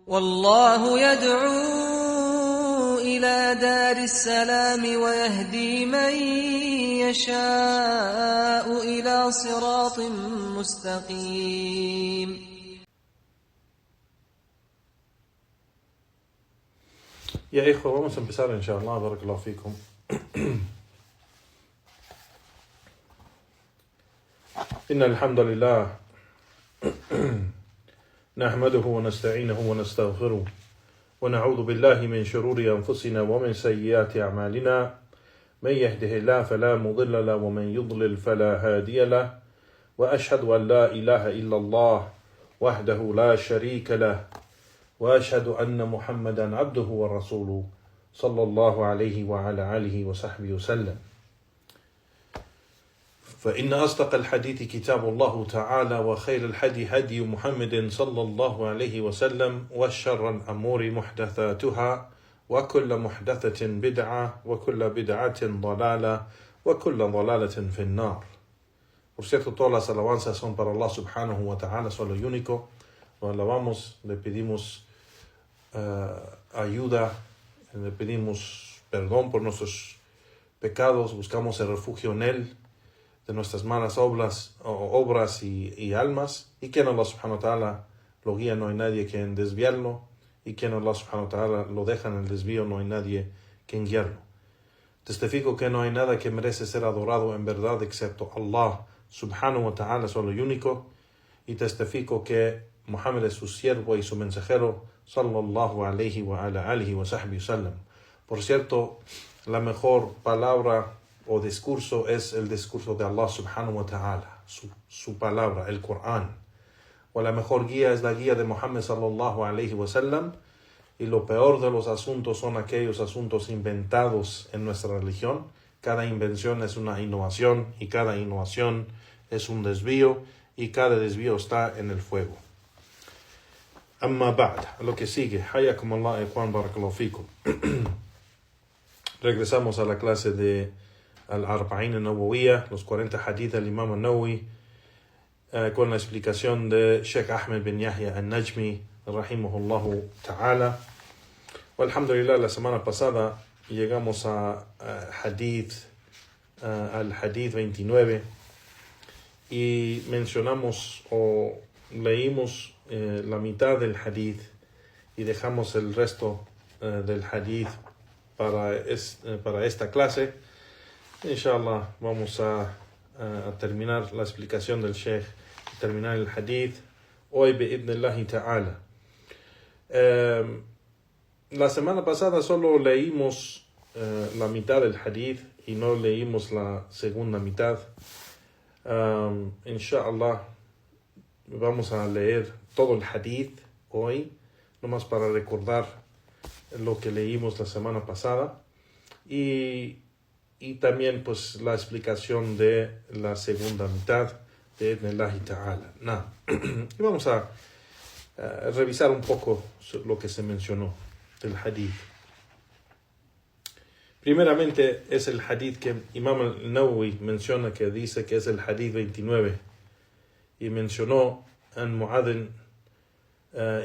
والله يدعو إلى دار السلام ويهدي من يشاء إلى صراط مستقيم. Ya hijo, vamos a empezar inshallah, barakallahu fikum. إن الحمد لله نحمده ونستعينه ونستغفره ونعوذ بالله من شرور أنفسنا ومن سيئات أعمالنا من يهده الله فلا مضل له ومن يضلل فلا هادي له وأشهد أن لا إله إلا الله وحده لا شريك له وأشهد أن محمدا عبده ورسوله صلى الله عليه وعلى آله وصحبه وسلم. فإن أصدق الحديث كتاب الله تعالى وخير الهدي هدي محمد صلى الله عليه وسلم وشر الأمور محدثاتها وكل محدثة بدعة وكل بدعة ضلالة وكل ضلالة في النار. Por cierto, todas las alabanzas son para Allah subhanahu wa ta'ala, solo y único. Lo alabamos, le pedimos ayuda, le pedimos perdón por nuestros pecados, buscamos el refugio en Él de nuestras malas obras y almas, y quien Allah subhanahu wa ta'ala lo guía, no hay nadie quien desviarlo, y quien Allah subhanahu wa ta'ala lo deja en el desvío, no hay nadie quien guiarlo. Testifico que no hay nada que merece ser adorado en verdad excepto Allah subhanahu wa ta'ala, solo y único, y testifico que Muhammad es su siervo y su mensajero, sallallahu alayhi wa ala alihi wa sahbihi sallam. Por cierto, la mejor palabra o discurso es el discurso de Allah subhanahu wa ta'ala, su palabra, el Corán. O la mejor guía es la guía de Muhammad sallallahu alayhi wa sallam. Y lo peor de los asuntos son aquellos asuntos inventados en nuestra religión. Cada invención es una innovación, y cada innovación es un desvío, y cada desvío está en el fuego. Amma ba'd, lo que sigue. Hayakum Allah, ikhwan, barakallahu fikum. Regresamos a la clase de Al-Arba'in al-Nawawiyya, los 40 hadith del Imam al-Nawawi, con la explicación de Sheikh Ahmed bin Yahya al-Najmi, rahimahullahu ta'ala. Alhamdulillah, la semana pasada llegamos al hadith 29, y mencionamos o leímos la mitad del hadith y dejamos el resto del hadith para esta clase. Inshallah, vamos a terminar la explicación del Sheikh, terminar el hadith hoy bi'idhnillahi ta'ala. La semana pasada solo leímos la mitad del hadith y no leímos la segunda mitad. Inshallah, vamos a leer todo el hadith hoy, nomás para recordar lo que leímos la semana pasada, y también pues la explicación de la segunda mitad de Idhnillahi ta'ala. Y vamos a revisar un poco lo que se mencionó del hadith. Primeramente es el hadith que Imam al-Nawawi menciona, que dice que es el hadith 29, y mencionó en Mu'adh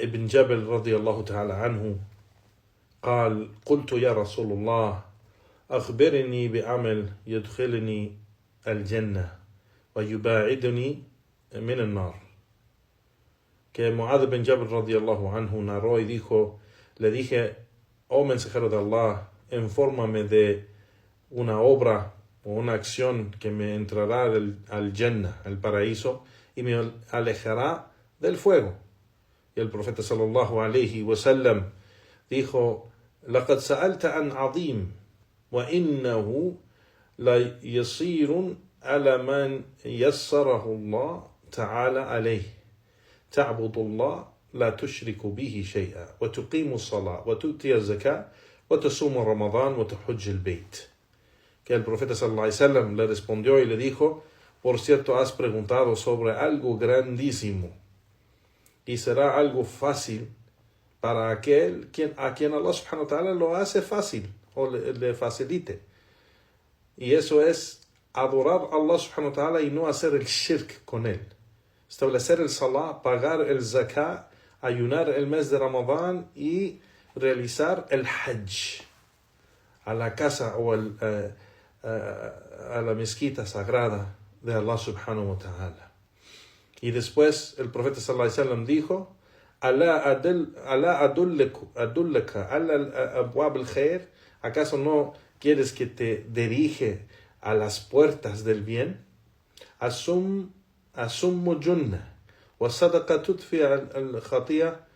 ibn Jabal radiyallahu ta'ala anhu قال قلت يا رسول الله أخبرني بعمل يدخلني الجنة ويباعدني من النار. Que Mu'adh ibn Jabal radiyallahu anhu narró y dijo, le dije, oh mensajero de Allah, infórmame de una obra o una acción que me entrará al Jannah, al paraíso, y me alejará del fuego. Y el profeta sallallahu alayhi wa sallam dijo, لقد سألت عن عظيم وإنه ليصير على من يسره الله تعالى عليه تعبد الله لا تشرك به شيئا وتقيم الصلاة وتؤتي الزكاة وتصوم رمضان وتحج البيت. Que el profeta sallallahu alayhi wa sallam le respondió y le dijo, por cierto, has preguntado sobre algo grandísimo, y será algo fácil para aquel a quien Allah subhanahu wa ta'ala lo hace fácil o le facilite. Y eso es adorar a Allah subhanahu wa ta'ala y no hacer el shirk con él. Establecer el salah, pagar el zakah, ayunar el mes de Ramadán y realizar el Hajj a la casa o a la mezquita sagrada de Allah subhanahu wa ta'ala. Y después el profeta sallallahu alaihi wasallam dijo: Alá adullaka ala abwab al-khair, ¿acaso no quieres que te dirige a las puertas del bien? Asum junna wa sadaqa tudfi al-khati'a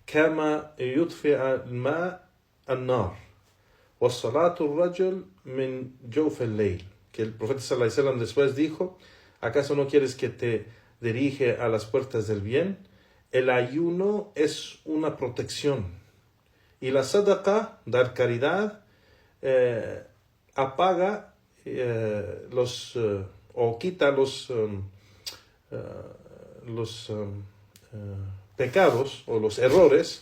kama yudfi al-ma an-nar wa salatu ar-rajul min jawf al-layl. Que el profeta sallallahu alaihi wasallam después dijo: ¿acaso no quieres que te dirige a las puertas del bien? El ayuno es una protección. Y la sadaqa, dar caridad, apaga o quita los pecados o los errores,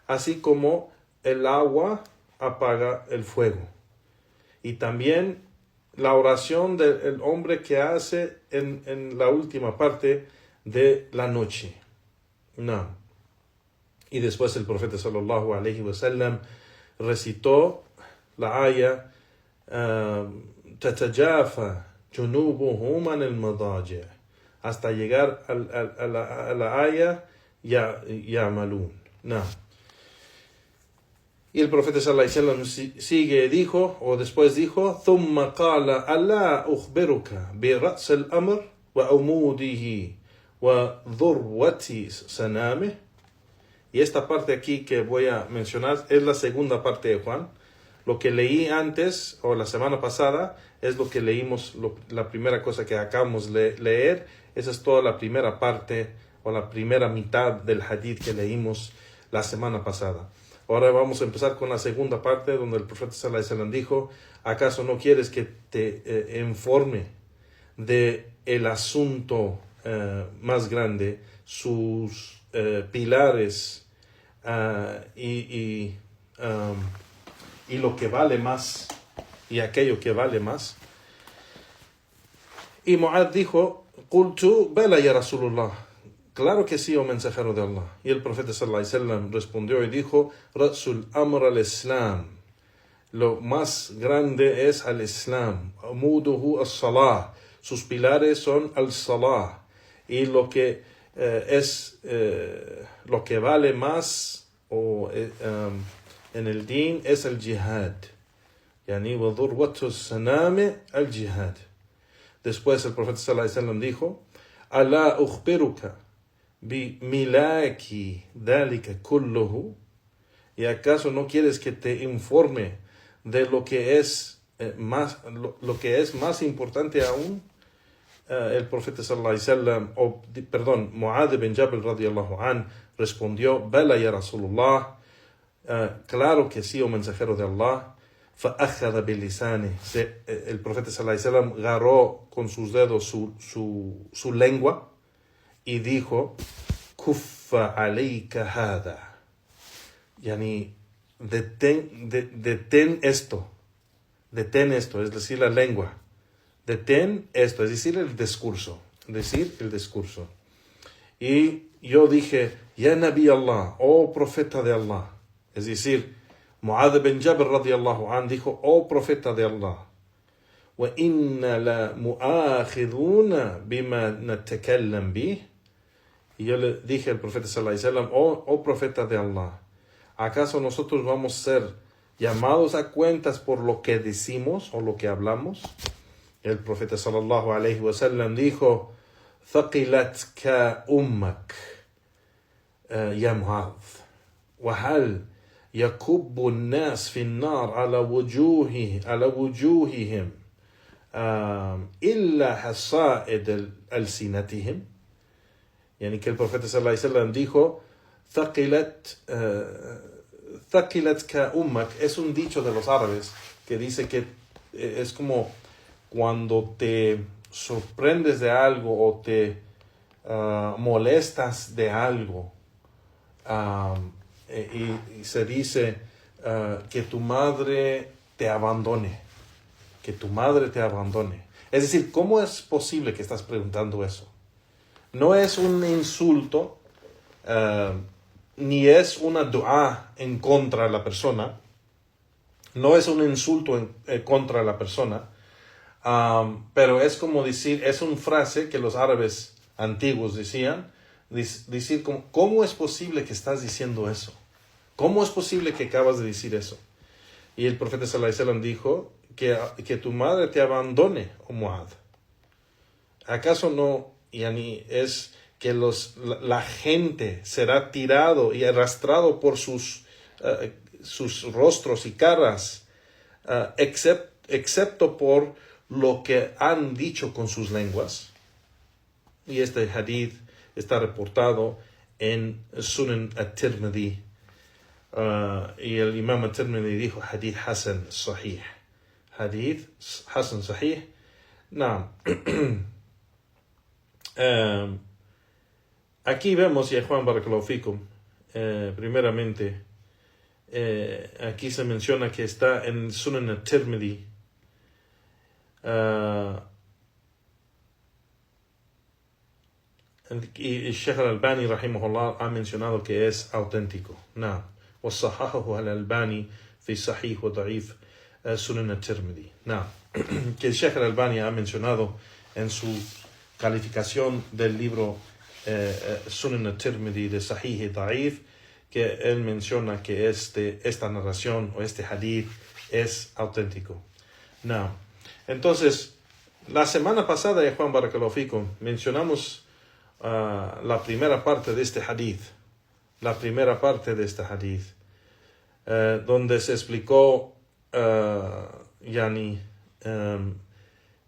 así como el agua apaga el fuego. Y también la oración del hombre que hace en la última parte de la noche. No. Y después el profeta sallallahu alaihi wasallam recitó la aya tatajafa junubuhum anil madaji', hasta llegar a la aya ya'malun. No. Y el profeta sallallahu alaihi wasallam sigue, dijo, o después dijo: thumma qala ala ukhbiruka bi ra's al-amr wa umudihi wa dhurwati sanamih. Y esta parte aquí que voy a mencionar es la segunda parte de Juan. Lo que leí antes, o la semana pasada, es lo que leímos, la primera cosa que acabamos de leer. Esa es toda la primera parte, o la primera mitad del hadith que leímos la semana pasada. Ahora vamos a empezar con la segunda parte, donde el profeta sallallahu alaihi wasallam dijo: ¿acaso no quieres que te informe de el asunto más grande, sus pilares y lo que vale más y aquello que vale más? Y Mu'adh dijo: Qultu bala ya Rasulullah, claro que sí, oh mensajero de Allah. Y el profeta sallallahu alaihi wasallam respondió y dijo: Rasul amr al-Islam, lo más grande es al-Islam. Amuduhu as-salah, sus pilares son al-salah. Y lo que lo que vale más en el din es el jihad. Yani wa dhurwatu as-sanami al-jihad. Después el profeta sallallahu alaihi wasallam dijo: Ala ukhbiruka bi milaki dhalika kulluhu, ¿y acaso no quieres que te informe de lo que es más importante aún? El profeta sallallahu alaihi wasallam, Mu'adh bin Jabal radiyallahu an, respondió: Bala ya Rasulullah, claro que sí, oh mensajero de Allah. فأخذ بلسانه, el profeta sallallahu alaihi wasallam agarró con sus dedos su lengua y dijo: Kuffa alayka hada, yani detén esto, es decir, la lengua, detén esto, es decir, el discurso. Y yo dije: Ya Nabi Allah, oh profeta de Allah, es decir, Mu'adh bin Jabal radiyallahu an dijo: oh profeta de Allah, wa inna la mu'akhiduna bima natakallam bih. Y yo le dije al profeta sallallahu alaihi wasallam: oh profeta de Allah, ¿acaso nosotros vamos a ser llamados a cuentas por lo que decimos o lo que hablamos? El profeta sallallahu alaihi wasallam dijo: thaqilatka ummak ya Mu'adh, wa hal يكب الناس في النار على وجوههم إلا حصائد ألسنتهم. Yani que el profeta sallallahu alaihi wasallam dijo: Thaqilatka ummak, es un dicho de los árabes que dice que es como cuando te sorprendes de algo o te molestas de algo. Y se dice que tu madre te abandone. Es decir, ¿cómo es posible que estás preguntando eso? No es un insulto ni es una dua en contra de la persona, no es un insulto contra la persona, pero es como decir, es una frase que los árabes antiguos decían, decir, ¿cómo es posible que estás diciendo eso? ¿Cómo es posible que acabas de decir eso? Y el profeta sallallahu alaihi wasallam dijo que tu madre te abandone, oh Muad. ¿Acaso no, yani, es que la gente será tirado y arrastrado por sus rostros y caras, excepto por lo que han dicho con sus lenguas? Y este hadith está reportado en Sunan at-Tirmidhi. Y el imam at-Tirmidhi dijo hadith hasan sahih. Hadith hasan sahih. No. Aquí vemos, y Juan Barakallahu Fikum, primeramente, aquí se menciona que está en Sunan at-Tirmidhi. Y Sheikh al-Albani rahimahullah ha mencionado que es auténtico. No. وصححه الألباني في صحيح وضعيف سنن الترمذي. No. Que el Sheikh al-Albani ha mencionado en su calificación del libro Sunan al-Tirmidhi de Sahih y Da'if, que él menciona que esta narración o este hadith es auténtico. No. Entonces, la semana pasada, Juan Barakallahu Fikum, mencionamos la primera parte de este hadith. Donde se explicó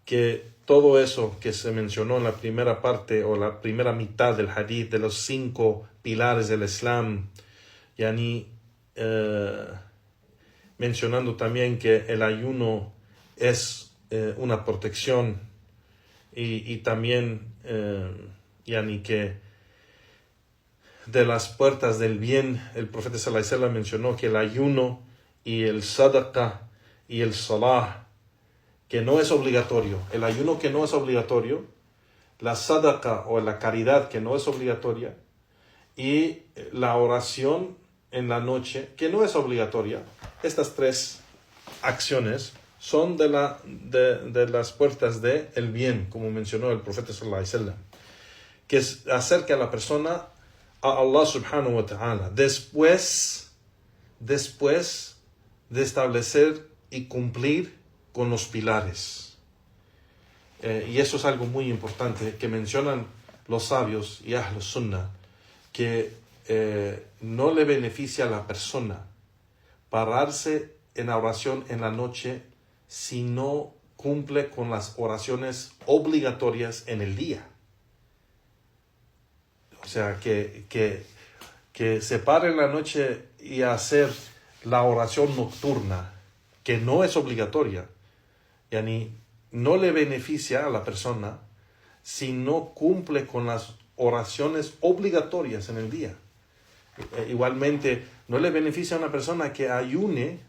que todo eso que se mencionó en la primera parte o la primera mitad del hadith de los 5 pilares del Islam, mencionando también que el ayuno es una protección y también que de las puertas del bien, el profeta sallallahu alaihi wasallam mencionó que el ayuno y el sadaqa y el salah, que no es obligatorio, el ayuno que no es obligatorio, la sadaqa o la caridad que no es obligatoria, y la oración en la noche que no es obligatoria, estas 3 acciones son de las puertas del bien, como mencionó el profeta sallallahu alaihi wasallam, que acerca a la persona a Allah subhanahu wa ta'ala, después de establecer y cumplir con los pilares. Y eso es algo muy importante que mencionan los sabios y Ahlus Sunnah, que no le beneficia a la persona pararse en la oración en la noche si no cumple con las oraciones obligatorias en el día. O sea, que se pare en la noche y hacer la oración nocturna, que no es obligatoria, no le beneficia a la persona si no cumple con las oraciones obligatorias en el día. Igualmente, no le beneficia a una persona que ayune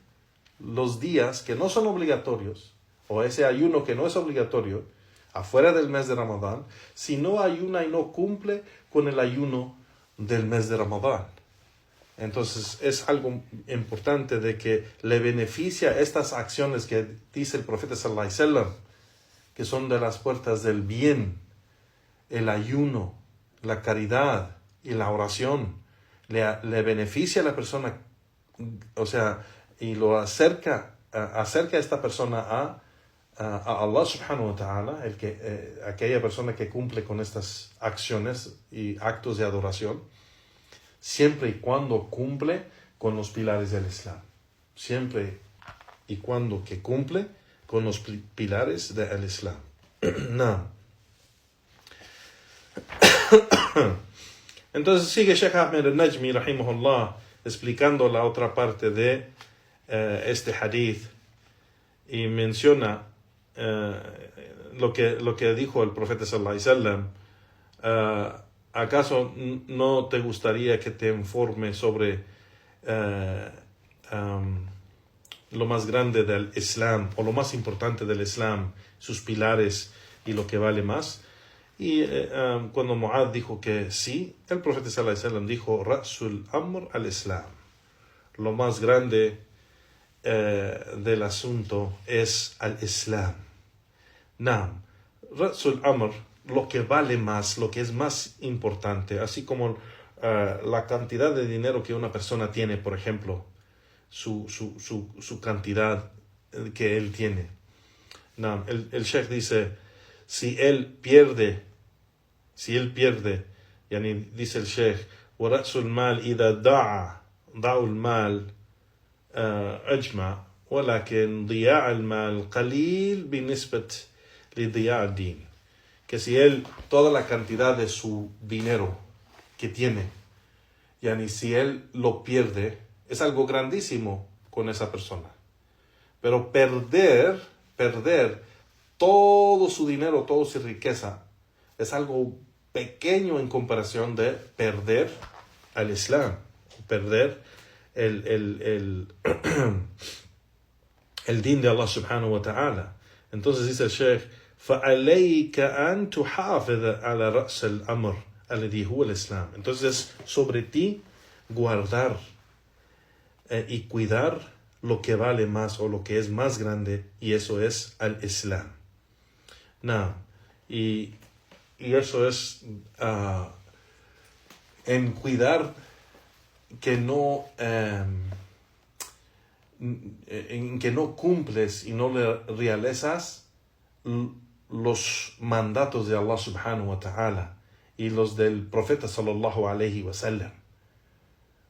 los días que no son obligatorios, o ese ayuno que no es obligatorio, afuera del mes de Ramadán, si no ayuna y no cumple con el ayuno del mes de Ramadán. Entonces es algo importante de que le beneficia estas acciones que dice el profeta sallallahu alaihi wasallam, que son de las puertas del bien, el ayuno, la caridad y la oración. Le beneficia a la persona, o sea, y lo acerca a esta persona a Allah subhanahu wa ta'ala, aquella persona que cumple con estas acciones y actos de adoración, siempre y cuando cumple con los pilares del Islam. Siempre y cuando que cumple con los pilares del Islam. No. Entonces sigue Sheikh Ahmed al-Najmi rahimahullah explicando la otra parte de este hadith y menciona lo que dijo el profeta sallallahu alaihi wasallam. ¿Acaso no te gustaría que te informe sobre lo más grande del Islam o lo más importante del Islam, sus pilares y lo que vale más? Y cuando Mu'adh dijo que sí, el profeta sallallahu alaihi wasallam dijo, Ra'sul Amr al-Islam. Lo más grande del asunto es al-Islam. Naam, Ra'sul Amr, lo que vale más, lo que es más importante, así como la cantidad de dinero que una persona tiene, por ejemplo, su cantidad que él tiene. Naam, el Sheikh dice, si él pierde, yani dice el Sheikh, ورأس المال إذا ضاع المال أجمع ولكن ضياع المال قليل بالنسبة لضياع الدين. Que si él, toda la cantidad de su dinero que tiene, yani si él lo pierde, es algo grandísimo con esa persona. Pero perder todo su dinero, toda su riqueza, es algo pequeño en comparación de perder al Islam, perder el din de Allah subhanahu wa ta'ala. Entonces dice el Sheikh, فَعَلَيْكَ أَن تُحَافِظَ عَلَى رَأْسِ الْأَمْرِ الَّذِي هُوَ الْإِسْلَامِ. Entonces sobre ti guardar y cuidar lo que vale más o lo que es más grande, y eso es al Islam. Y eso es en cuidar que no en que no cumples y no realizas los mandatos de Allah subhanahu wa ta'ala y los del profeta sallallahu alayhi wa sallam,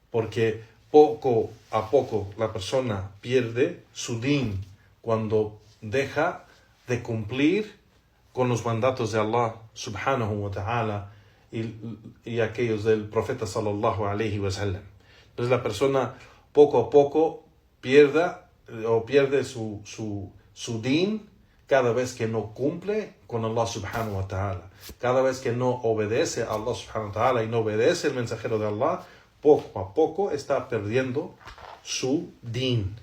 porque poco a poco la persona pierde su din cuando deja de cumplir con los mandatos de Allah subhanahu wa ta'ala y aquellos del profeta sallallahu alayhi wa sallam. Entonces la persona poco a poco pierde su din cada vez que no cumple con Allah subhanahu wa ta'ala, cada vez que no obedece a Allah subhanahu wa ta'ala y no obedece el mensajero de Allah, poco a poco está perdiendo su din.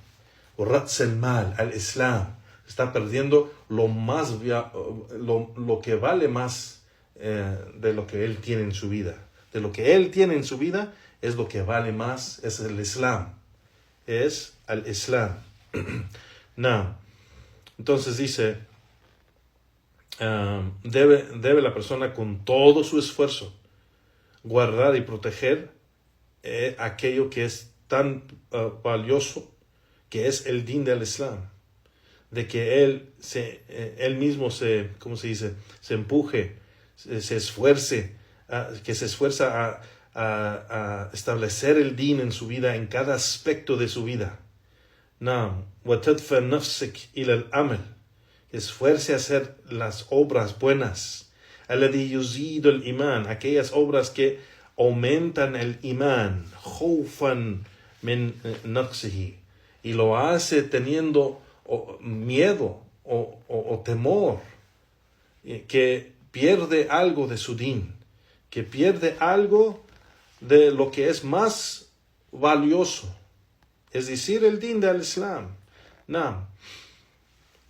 Rats el mal, al Islam, está perdiendo lo que vale más de lo que él tiene en su vida. De lo que él tiene en su vida es lo que vale más, es el Islam. Es al Islam. Entonces dice, debe la persona con todo su esfuerzo guardar y proteger aquello que es tan valioso, que es el din del Islam, de que él mismo se empuje, se esfuerce, que se esfuerza a establecer el din en su vida, en cada aspecto de su vida. وَتَدْفَ نَفْسِكَ إِلَى الْعَمَلِ, esfuerce a hacer las obras buenas, الَّذِي يُزِيدُ الْإِيمَانِ, aquellas obras que aumentan el imán, خوفا من نقصه, y lo hace teniendo miedo o temor, que pierde algo de su din, que pierde algo de lo que es más valioso, es decir, el din del Islam.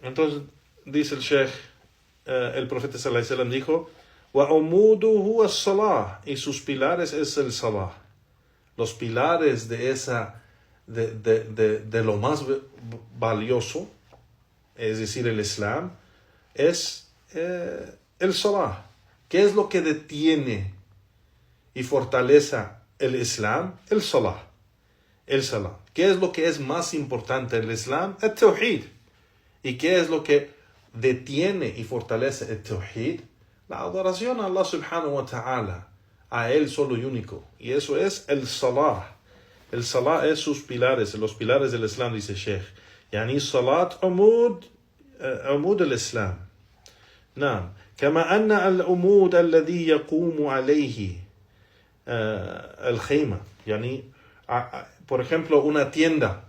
Entonces dice el Sheikh, el profeta sallallahu alaihi wasallam dijo, وَعُمُودُهُ الصَّلَاةِ, y sus pilares es el salah. Los pilares de lo más valioso, es decir, el Islam, es el salah. ¿Qué es lo que detiene y fortalece el Islam? El salah. ¿Qué es lo que es más importante en el Islam? El tawhid. ¿Y qué es lo que detiene y fortalece el tawhid? La adoración a Allah subhanahu wa ta'ala, a Él solo y único. Y eso es el salah. El salah es sus pilares, los pilares del Islam, dice Sheikh. Yani salat umud al-Islam. كما أن العمود الذي يقوم عليه الخيمة. Yani, por ejemplo, una tienda,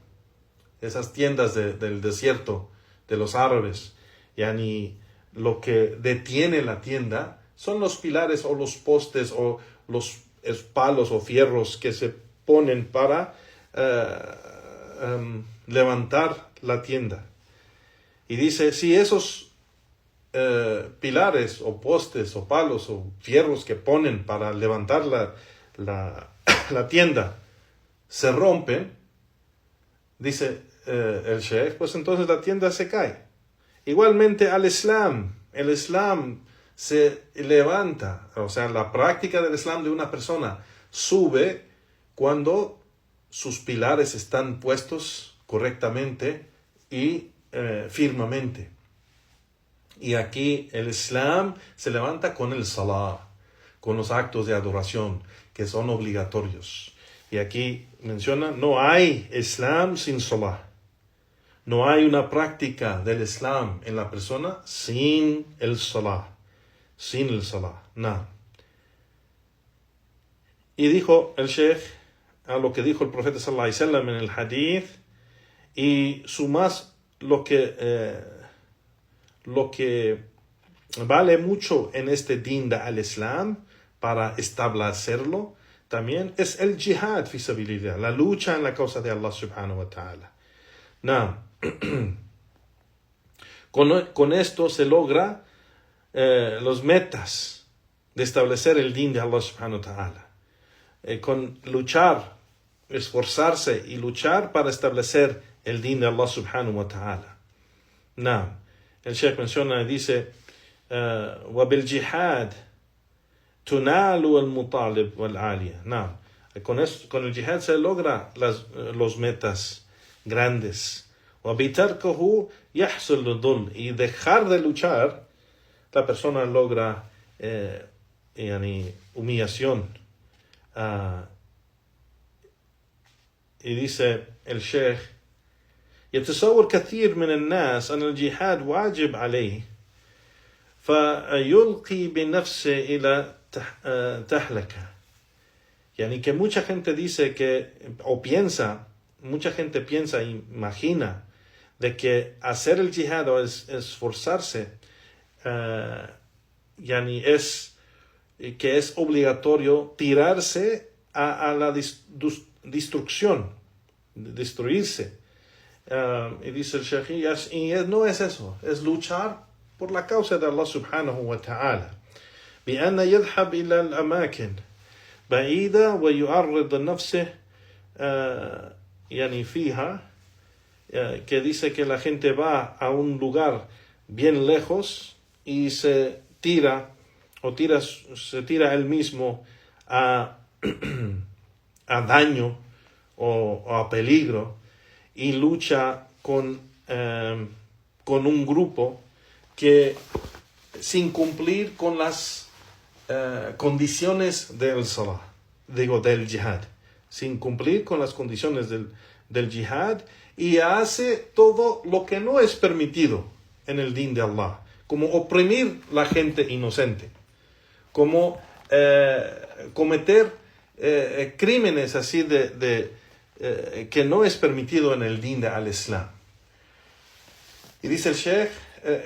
esas tiendas del desierto, de los árabes, yani, lo que detiene la tienda son los pilares o los postes o los palos o fierros que se ponen para levantar la tienda. Y dice, si esos pilares o postes o palos o fierros que ponen para levantar la tienda se rompen, dice el Sheikh, pues entonces la tienda se cae. Igualmente el Islam se levanta, o sea, la práctica del Islam de una persona sube cuando sus pilares están puestos correctamente y firmemente. Y aquí el Islam se levanta con el Salah, con los actos de adoración que son obligatorios. Y aquí menciona, no hay Islam sin Salah. No hay una práctica del Islam en la persona sin el Salah. Sin el Salah, nada. Y dijo el Sheikh a lo que dijo el profeta sallallahu alaihi wasallam en el hadith, y sumas lo que vale mucho en este din al Islam para establecerlo también es el jihad fi sabilillah, la lucha en la causa de Allah subhanahu wa ta'ala. Con esto se logra los metas de establecer el din de Allah subhanahu wa ta'ala. Con luchar, esforzarse y luchar para establecer el din de Allah subhanahu wa ta'ala. El Sheikh menciona y dice, وَبِالْجِهَادِ تُنَالُ الْمُطَالِبُ وَالْعَالِيَةِ. Con el jihad se logra los metas grandes. وَبِتَرْكَهُ يَحْصُلُ الذُّلُّ. Y dejar de luchar, la persona logra humillación. Y dice el Sheikh, يتصور كثير من الناس أن الجهاد واجب عليه فيلقي بنفسه إلى تهلكة. Que mucha gente dice que, o piensa, mucha gente piensa, imagina, de que hacer el jihad o esforzarse, que es obligatorio tirarse a la destrucción, destruirse. Y dice el Sheikh, y no es eso, es luchar por la causa de Allah subhanahu wa ta'ala. بأن يذهب إلى الأماكن بعيدة ويعرض نفسه فيها, que dice que la gente va a un lugar bien lejos y se tira él mismo a daño o a peligro, y lucha con un grupo que, sin cumplir con las condiciones del salah, del jihad, sin cumplir con las condiciones del jihad, y hace todo lo que no es permitido en el din de Allah, como oprimir la gente inocente, como cometer crímenes así que no es permitido en el din al Islam. Y dice el Sheikh,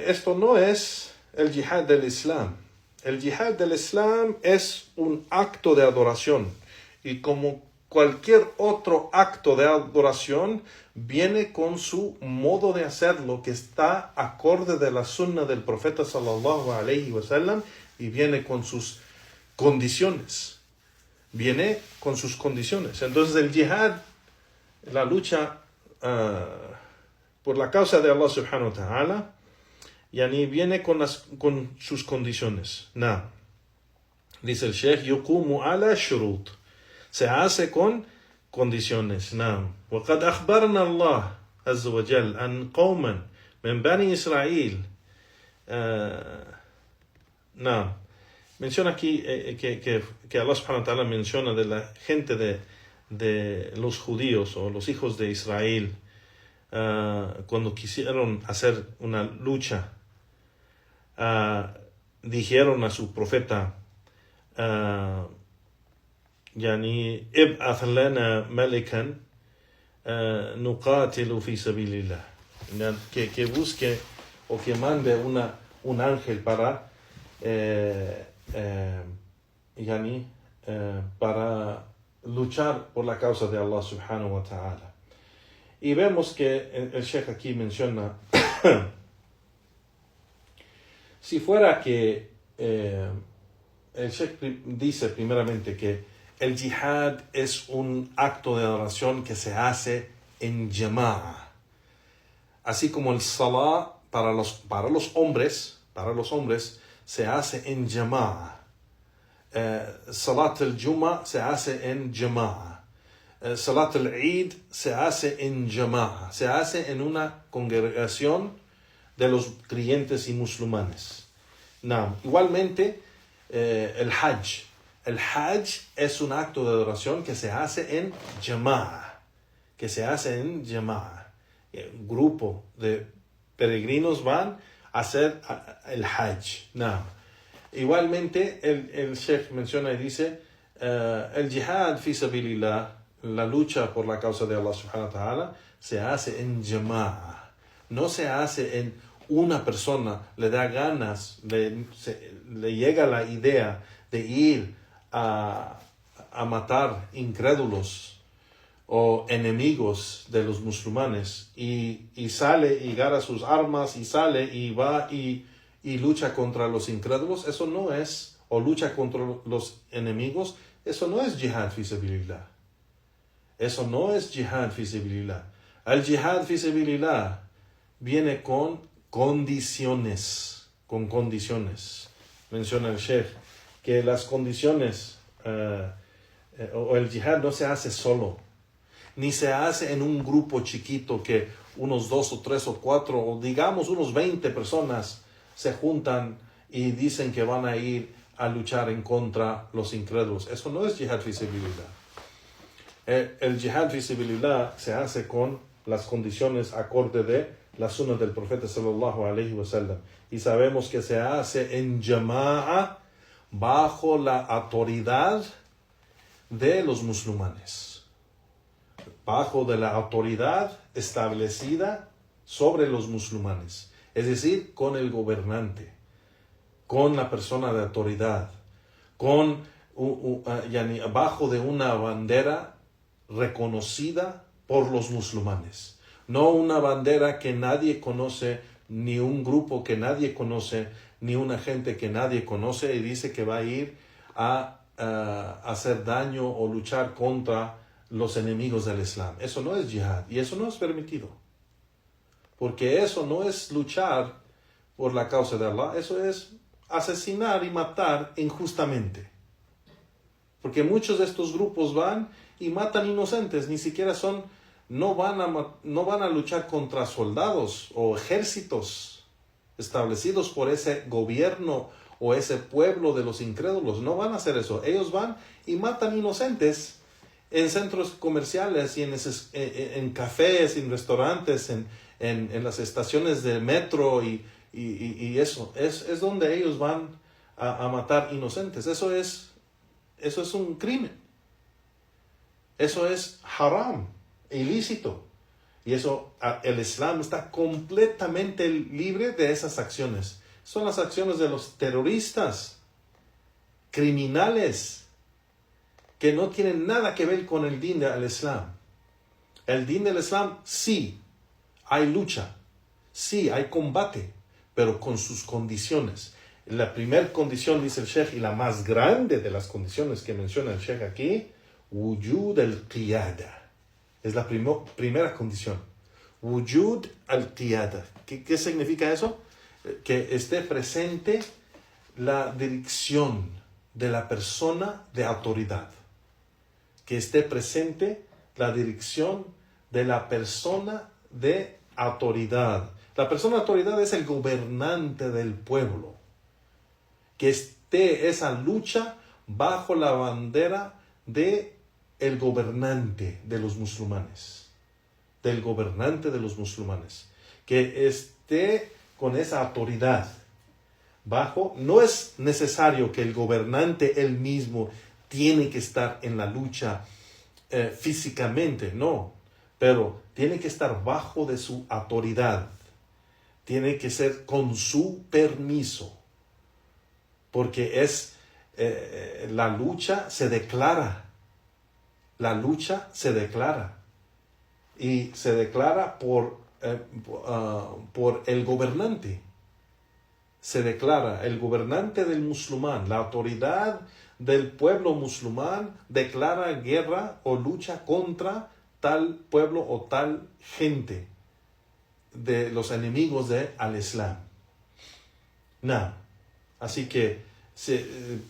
esto no es el jihad del Islam. El jihad del Islam es un acto de adoración, y como cualquier otro acto de adoración viene con su modo de hacerlo, que está acorde de la sunna del profeta sallallahu alaihi wasallam, y viene con sus condiciones. Entonces el jihad, la lucha por la causa de Allah subhanahu wa ta'ala, viene con sus condiciones. Dice el Sheikh, yuqumu ala shurut, se hace con condiciones. وقد أخبرنا الله عز وجل أن قوما من بني إسرائيل. Menciona aquí que Allah subhanahu wa ta'ala menciona de la gente de los judíos o los hijos de Israel, cuando quisieron hacer una lucha, dijeron a su profeta, ib'ath lana malikan nuqatilu fi sabilillah, que busque o que mande un ángel para para luchar por la causa de Allah subhanahu wa ta'ala. Y vemos que el Sheikh aquí menciona Si fuera que el Sheikh dice primeramente que el jihad es un acto de adoración que se hace en jama'a, así como el salah para los hombres se hace en jama'a. Salat al-Juma se hace en jama'a. Salat al-Eid se hace en jama'a, se hace en una congregación de los creyentes y musulmanes. Igualmente, el Hajj. El Hajj es un acto de adoración que se hace en jama'a. Un grupo de peregrinos van a hacer el Hajj. Igualmente, el Sheikh menciona y dice, el jihad fi sabilillah, la lucha por la causa de Allah subhanahu wa ta'ala, se hace en jama'a. No se hace en una persona, le da ganas, le llega la idea de ir a matar incrédulos o enemigos de los musulmanes y sale y agarra sus armas y sale y va y lucha contra los incrédulos. Eso no es, o lucha contra los enemigos, eso no es jihad fi sabilillah. Eso no es jihad fi sabilillah. El jihad fi sabilillah viene con condiciones. Menciona el Sheikh que las condiciones o el jihad no se hace solo, ni se hace en un grupo chiquito que unos 2 o 3 o 4 o digamos unos 20 personas se juntan y dicen que van a ir a luchar en contra los incrédulos. Eso no es jihad fi sabilillah. El jihad fi sabilillah se hace con las condiciones acorde de la sunna del profeta sallallahu alaihi wasallam. Y sabemos que se hace en jama'a bajo la autoridad de los musulmanes. Bajo de la autoridad establecida sobre los musulmanes. Es decir, con el gobernante, con la persona de autoridad, bajo de una bandera reconocida por los musulmanes. No una bandera que nadie conoce, ni un grupo que nadie conoce, ni una gente que nadie conoce y dice que va a ir a hacer daño o luchar contra los enemigos del Islam. Eso no es jihad y eso no es permitido. Porque eso no es luchar por la causa de Allah, eso es asesinar y matar injustamente. Porque muchos de estos grupos van y matan inocentes, ni siquiera no van a luchar contra soldados o ejércitos establecidos por ese gobierno o ese pueblo de los incrédulos. No van a hacer eso. Ellos van y matan inocentes en centros comerciales y en cafés, en restaurantes, en las estaciones de metro y eso. Es donde ellos van a matar inocentes. Eso es un crimen. Eso es haram, ilícito. Y eso, el Islam está completamente libre de esas acciones. Son las acciones de los terroristas, criminales, que no tienen nada que ver con el din del Islam. El din del Islam, sí, hay lucha, sí, hay combate, pero con sus condiciones. La primera condición, dice el Sheikh, y la más grande de las condiciones que menciona el Sheikh aquí, wujud al-qiyada. Es la primera condición. Wujud al-qiyada. ¿Qué significa eso? Que esté presente la dirección de la persona de autoridad. Que esté presente la dirección de la persona de autoridad. La persona de autoridad es el gobernante del pueblo. Que esté esa lucha bajo la bandera de el gobernante de los musulmanes. Del gobernante de los musulmanes. Que esté con esa autoridad bajo. No es necesario que el gobernante él mismo tiene que estar en la lucha físicamente, no. Pero tiene que estar bajo de su autoridad. Tiene que ser con su permiso. Porque la lucha se declara. La lucha se declara. Y se declara por el gobernante. se declara el gobernante del musulmán, la autoridad del pueblo musulmán, declara guerra o lucha contra tal pueblo o tal gente de los enemigos al Islam. No. Así que,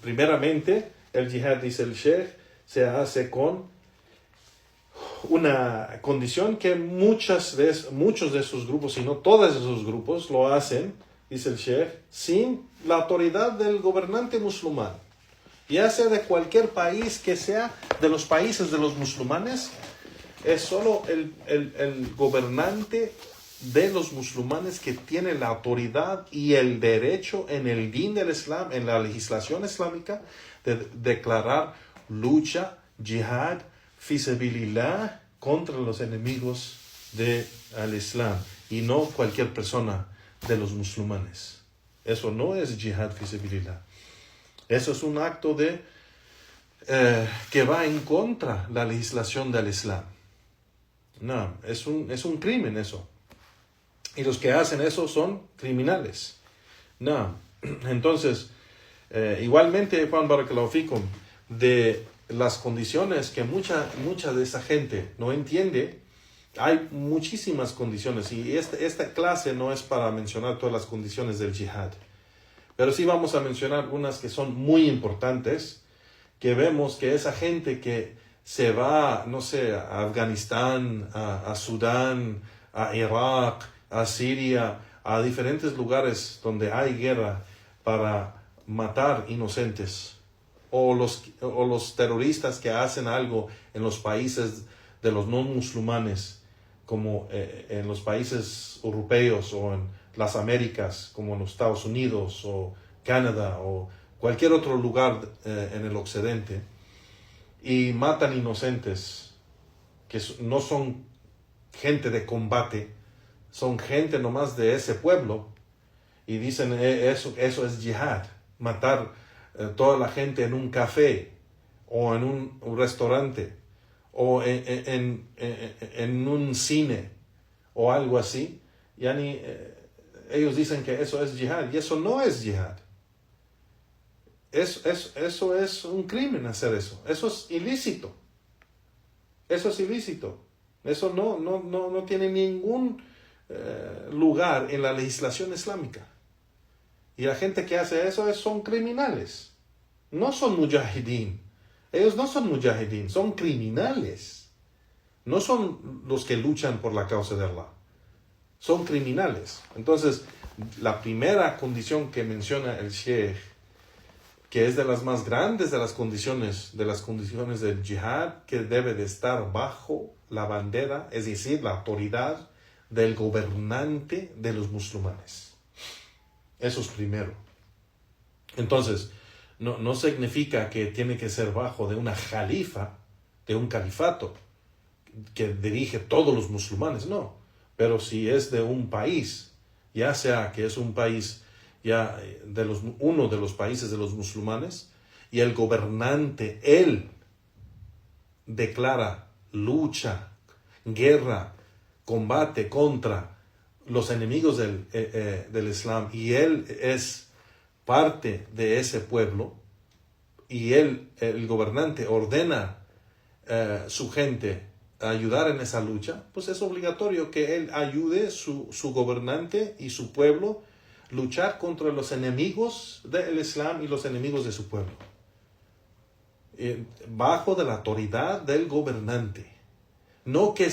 primeramente, el yihad, dice el Sheikh, se hace con una condición que muchos de esos grupos, si no todos esos grupos, lo hacen, dice el Sheikh, sin la autoridad del gobernante musulmán. Ya sea de cualquier país que sea, de los países de los musulmanes, es solo el gobernante de los musulmanes que tiene la autoridad y el derecho en el din del Islam, en la legislación islámica, de declarar lucha, jihad, fi sabilillah, contra los enemigos del Islam, y no cualquier persona de los musulmanes. Eso no es jihad fi sabilillah. Eso es un acto que va en contra de la legislación del Islam. No, es un crimen eso. Y los que hacen eso son criminales. No. Entonces, igualmente, Juan Barakallahu Fikum, de las condiciones que mucha de esa gente no entiende, hay muchísimas condiciones. Y esta clase no es para mencionar todas las condiciones del jihad. Pero sí vamos a mencionar unas que son muy importantes, que vemos que esa gente que se va, no sé, a Afganistán, a Sudán, a Irak, a Siria, a diferentes lugares donde hay guerra para matar inocentes, o los terroristas que hacen algo en los países de los no musulmanes, como en los países europeos o en las Américas, como en los Estados Unidos o Canadá o cualquier otro lugar en el occidente, y matan inocentes que no son gente de combate, son gente nomás de ese pueblo, y dicen eso es jihad, matar toda la gente en un café o en un restaurante o en un cine o algo así. Ellos dicen que eso es jihad, y eso no es jihad. Eso es un crimen hacer eso. Eso es ilícito. Eso es ilícito. Eso no tiene ningún lugar en la legislación islámica. Y la gente que hace eso son criminales. No son mujahideen. Ellos no son mujahideen, son criminales. No son los que luchan por la causa de Allah. Son criminales. Entonces, la primera condición que menciona el Sheikh, que es de las más grandes de las condiciones del jihad, que debe de estar bajo la bandera, es decir, la autoridad del gobernante de los musulmanes. Eso es primero. Entonces, no significa que tiene que ser bajo de una jalifa, de un califato, que dirige todos los musulmanes, no. Pero si es de un país, ya sea que es un país ya uno de los países de los musulmanes, y el gobernante, él declara lucha, guerra, combate contra los enemigos del Islam, y él es parte de ese pueblo, y el gobernante, ordena su gente a ayudar en esa lucha, pues es obligatorio que él ayude su gobernante y su pueblo luchar contra los enemigos del Islam y los enemigos de su pueblo, bajo de la autoridad del gobernante. No que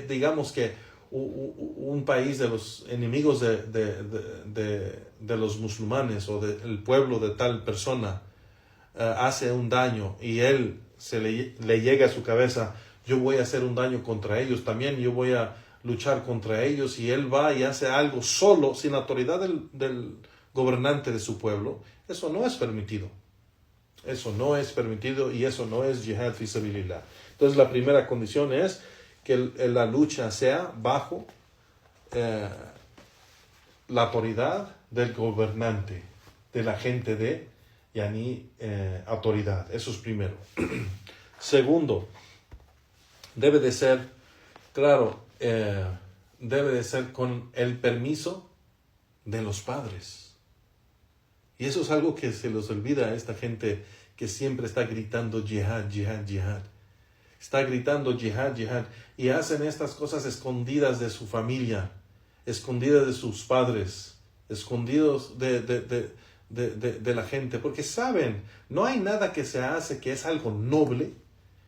digamos que un país de los enemigos de los musulmanes o del pueblo de tal persona hace un daño, y él le llega a su cabeza: yo voy a hacer un daño contra ellos también, yo voy a luchar contra ellos, y él va y hace algo solo, sin la autoridad del gobernante de su pueblo. Eso no es permitido. Eso no es permitido, y eso no es jihad fi sabilillah. Entonces, la primera condición es que la lucha sea bajo la autoridad del gobernante, de la gente de autoridad. Eso es primero. Segundo, debe de ser, claro, debe de ser con el permiso de los padres. Y eso es algo que se les olvida a esta gente que siempre está gritando jihad, jihad, jihad. Está gritando jihad, jihad. Y hacen estas cosas escondidas de su familia, escondidas de sus padres, escondidos de la gente. Porque saben, no hay nada que se hace que es algo noble,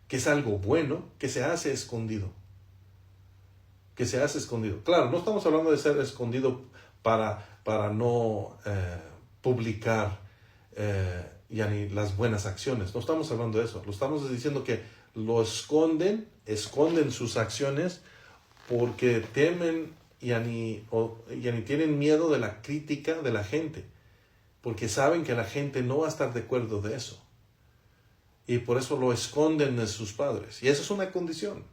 que es algo bueno, que se hace escondido. Que se hace escondido. Claro, no estamos hablando de ser escondido para no publicar las buenas acciones. No estamos hablando de eso. Lo estamos diciendo que lo esconden sus acciones porque temen tienen miedo de la crítica de la gente. Porque saben que la gente no va a estar de acuerdo de eso. Y por eso lo esconden de sus padres. Y eso es una condición.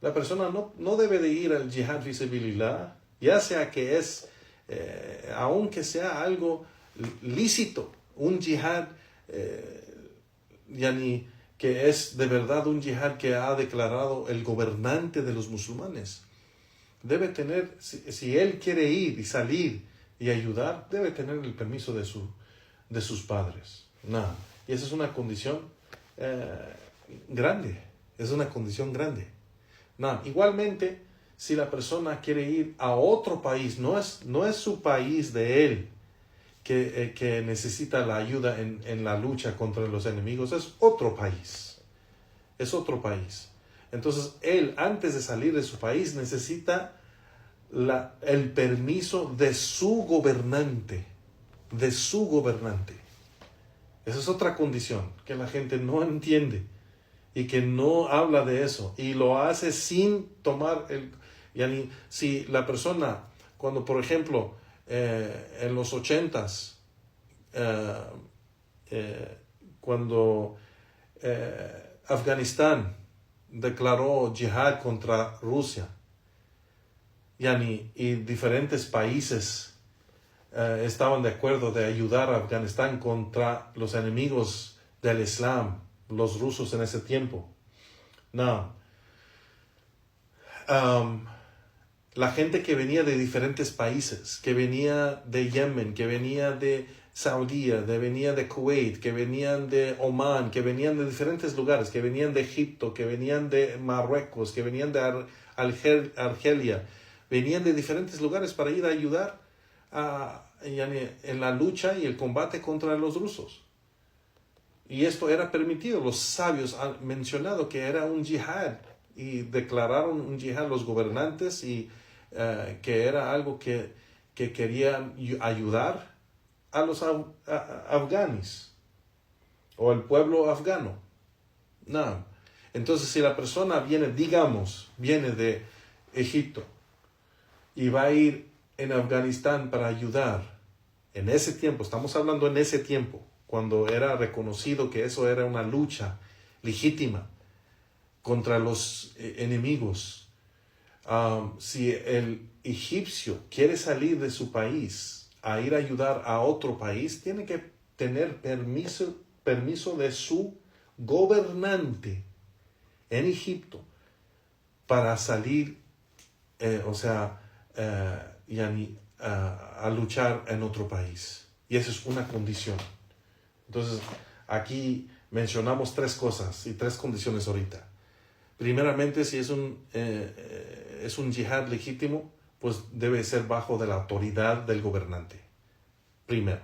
La persona no debe de ir al jihad fi sabilillah, ya sea que es, aunque sea algo lícito, un jihad que es de verdad un jihad que ha declarado el gobernante de los musulmanes. Debe tener, si él quiere ir y salir y ayudar, debe tener el permiso de sus padres. Y esa es una condición grande, es una condición grande. Igualmente, si la persona quiere ir a otro país, no es su país de él que necesita la ayuda en la lucha contra los enemigos, es otro país. Es otro país. Entonces, él, antes de salir de su país, necesita el permiso de su gobernante. De su gobernante. Esa es otra condición que la gente no entiende. Y que no habla de eso. Y lo hace sin tomar si la persona, cuando por ejemplo, en los 80s, cuando Afganistán declaró jihad contra Rusia, y diferentes países estaban de acuerdo de ayudar a Afganistán contra los enemigos del Islam, los rusos en ese tiempo. La gente que venía de diferentes países, que venía de Yemen, que venía de Saudí, que venía de Kuwait, que venían de Omán, que venían de diferentes lugares, que venían de Egipto, que venían de Marruecos, que venían de Argelia, venían de diferentes lugares para ir a ayudar en la lucha y el combate contra los rusos. Y esto era permitido. Los sabios han mencionado que era un jihad y declararon un jihad los gobernantes y que era algo que querían ayudar a los afganis o al pueblo afgano. Entonces, si la persona viene de Egipto y va a ir en Afganistán para ayudar, en ese tiempo, estamos hablando en ese tiempo, cuando era reconocido que eso era una lucha legítima contra los enemigos. Si el egipcio quiere salir de su país a ir a ayudar a otro país, tiene que tener permiso de su gobernante en Egipto para salir, a luchar en otro país. Y eso es una condición. Entonces, aquí mencionamos 3 cosas y 3 condiciones ahorita. Primeramente, si es un jihad legítimo, pues debe ser bajo de la autoridad del gobernante. Primero.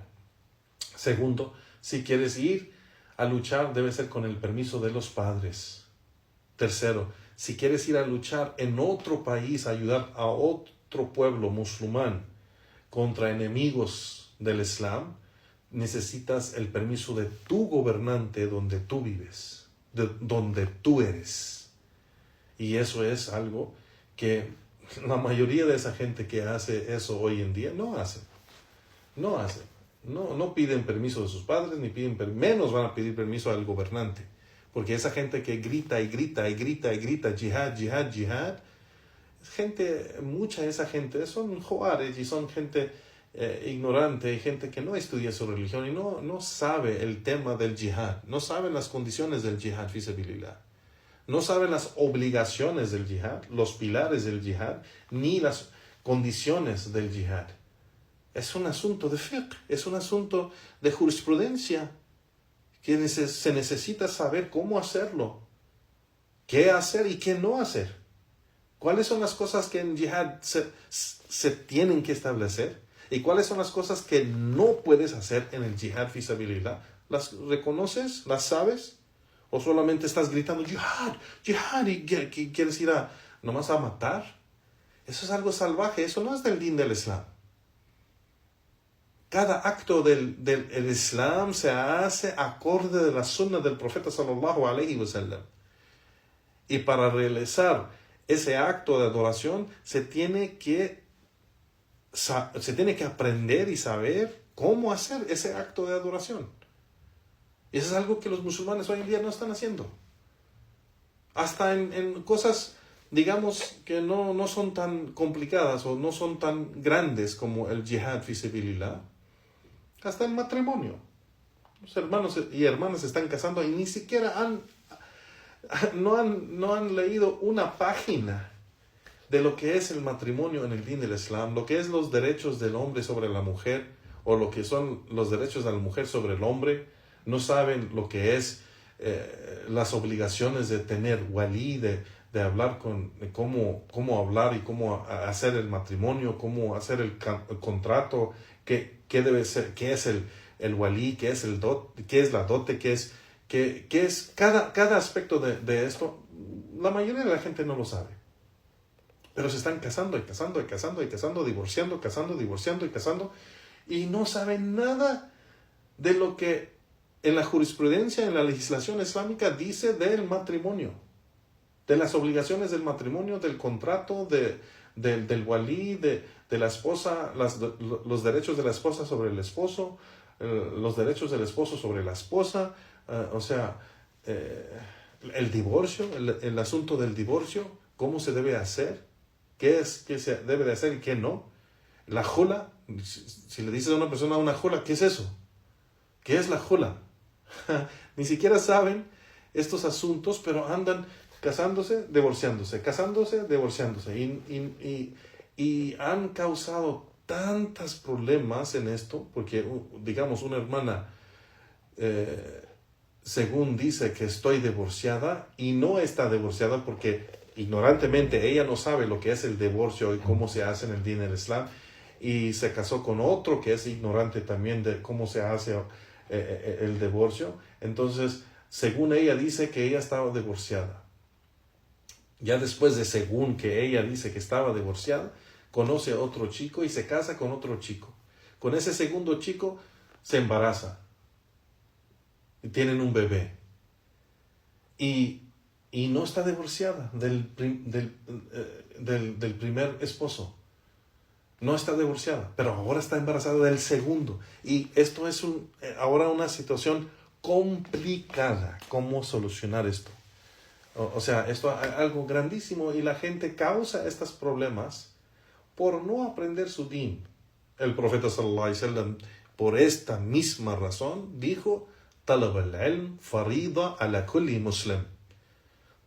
Segundo, si quieres ir a luchar, debe ser con el permiso de los padres. Tercero, si quieres ir a luchar en otro país, ayudar a otro pueblo musulmán contra enemigos del Islam, necesitas el permiso de tu gobernante donde tú vives, de donde tú eres. Y eso es algo que la mayoría de esa gente que hace eso hoy en día no hace. No piden permiso de sus padres, ni menos van a pedir permiso al gobernante. Porque esa gente que grita y grita y grita y grita, jihad, jihad, jihad, mucha de esa gente son joares y son gente ignorante, gente que no estudia su religión y no sabe el tema del jihad, no saben las condiciones del jihad fi sabilillah, no saben las obligaciones del jihad, los pilares del jihad, ni las condiciones del jihad. Es un asunto de fiqh, es un asunto de jurisprudencia, que se necesita saber cómo hacerlo, qué hacer y qué no hacer. ¿Cuáles son las cosas que en jihad se tienen que establecer? ¿Y cuáles son las cosas que no puedes hacer en el jihad fi sabilillah? ¿Las reconoces? ¿Las sabes? ¿O solamente estás gritando jihad, jihad y quieres ir nomás a matar? Eso es algo salvaje, eso no es del din del Islam. Cada acto del Islam se hace acorde de la sunna del profeta sallallahu alaihi wasallam. Y para realizar ese acto de adoración se tiene que aprender y saber cómo hacer ese acto de adoración. Y eso es algo que los musulmanes hoy en día no están haciendo. Hasta en cosas, digamos, que no son tan complicadas o no son tan grandes como el jihad fi sabilillah. Hasta el matrimonio. Los hermanos y hermanas se están casando y ni siquiera no han leído una página de lo que es el matrimonio en el din del Islam, lo que es los derechos del hombre sobre la mujer, o lo que son los derechos de la mujer sobre el hombre. No saben lo que es las obligaciones de tener walí, de hablar de cómo hablar y cómo hacer el matrimonio, cómo hacer el contrato, qué debe ser, qué es el walí, qué es qué es la dote, qué es cada aspecto de esto. La mayoría de la gente no lo sabe. Pero se están casando y casando y casando y casando, divorciando, casando, divorciando y casando, y no saben nada de lo que en la jurisprudencia, en la legislación islámica dice del matrimonio, de las obligaciones del matrimonio, del contrato, del walí, de la esposa, los derechos de la esposa sobre el esposo, los derechos del esposo sobre la esposa, el divorcio, el asunto del divorcio, cómo se debe hacer, qué se debe de hacer y qué no. La jula, si le dices a una persona una jula, ¿qué es eso? ¿Qué es la jula? Ni siquiera saben estos asuntos, pero andan casándose, divorciándose, y han causado tantos problemas en esto, porque digamos una hermana según dice que estoy divorciada y no está divorciada porque ignorantemente ella no sabe lo que es el divorcio y cómo se hace en el din del Islam, y se casó con otro que es ignorante también de cómo se hace el divorcio. Entonces, según ella dice que ella estaba divorciada. Ya después de según que ella dice que estaba divorciada, conoce a otro chico y se casa con otro chico. Con ese segundo chico se embaraza y tienen un bebé. Y no está divorciada del primer esposo. No está divorciada, pero ahora está embarazada del segundo. Y esto es ahora una situación complicada. ¿Cómo solucionar esto? O sea, esto es algo grandísimo y la gente causa estos problemas por no aprender su din. El profeta sallallahu alaihi wasallam, por esta misma razón, dijo: "Talab al-ilm farida ala kulli muslim."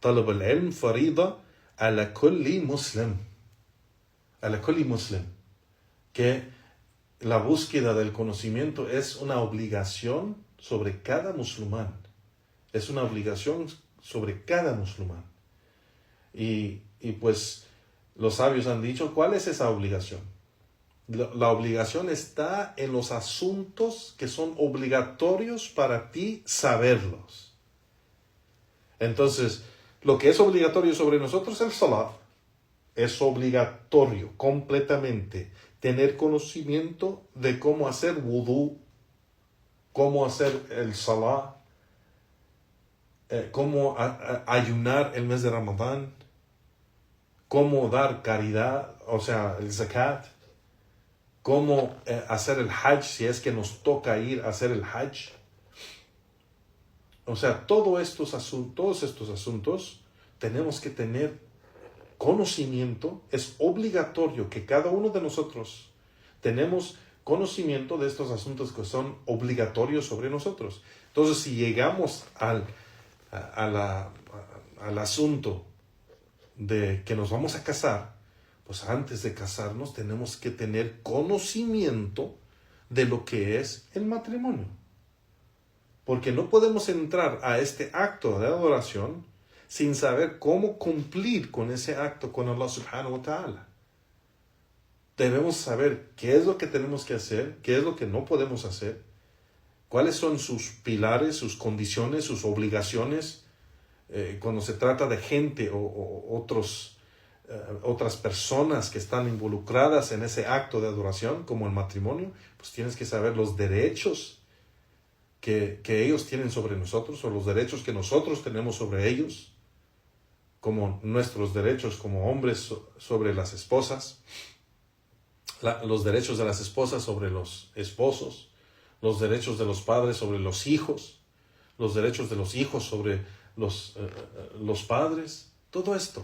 Talab al-ilm farida ala kulli muslim. Ala kulli muslim. Que la búsqueda del conocimiento es una obligación sobre cada musulmán. Es una obligación sobre cada musulmán. Y pues los sabios han dicho, ¿cuál es esa obligación? La obligación está en los asuntos que son obligatorios para ti saberlos. Entonces, lo que es obligatorio sobre nosotros es el salat. Es obligatorio completamente tener conocimiento de cómo hacer wudú, cómo hacer el salat, cómo ayunar el mes de Ramadán, cómo dar caridad, o sea, el zakat, cómo hacer el hajj si es que nos toca ir a hacer el hajj. O sea, todos estos asuntos tenemos que tener conocimiento. Es obligatorio que cada uno de nosotros tenemos conocimiento de estos asuntos que son obligatorios sobre nosotros. Entonces, si llegamos al asunto de que nos vamos a casar, pues antes de casarnos tenemos que tener conocimiento de lo que es el matrimonio. Porque no podemos entrar a este acto de adoración sin saber cómo cumplir con ese acto con Allah subhanahu wa ta'ala. Debemos saber qué es lo que tenemos que hacer, qué es lo que no podemos hacer, cuáles son sus pilares, sus condiciones, sus obligaciones, cuando se trata de gente o otras personas que están involucradas en ese acto de adoración, como el matrimonio, pues tienes que saber los derechos que ellos tienen sobre nosotros, o los derechos que nosotros tenemos sobre ellos, como nuestros derechos como hombres sobre las esposas, los derechos de las esposas sobre los esposos, los derechos de los padres sobre los hijos, los derechos de los hijos sobre los padres. Todo esto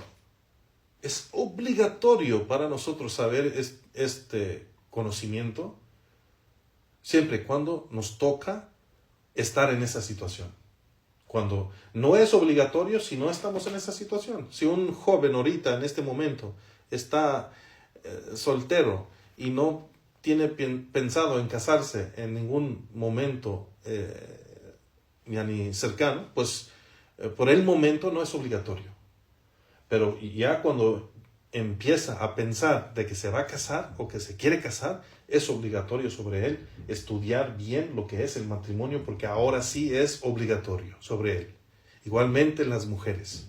es obligatorio para nosotros saber este conocimiento, siempre y cuando nos toca estar en esa situación. Cuando no es obligatorio, si no estamos en esa situación. Si un joven ahorita, en este momento, está soltero y no tiene pensado en casarse en ningún momento ya ni cercano, pues por el momento no es obligatorio. Pero ya cuando empieza a pensar de que se va a casar o que se quiere casar, es obligatorio sobre él estudiar bien lo que es el matrimonio, porque ahora sí es obligatorio sobre él. Igualmente las mujeres.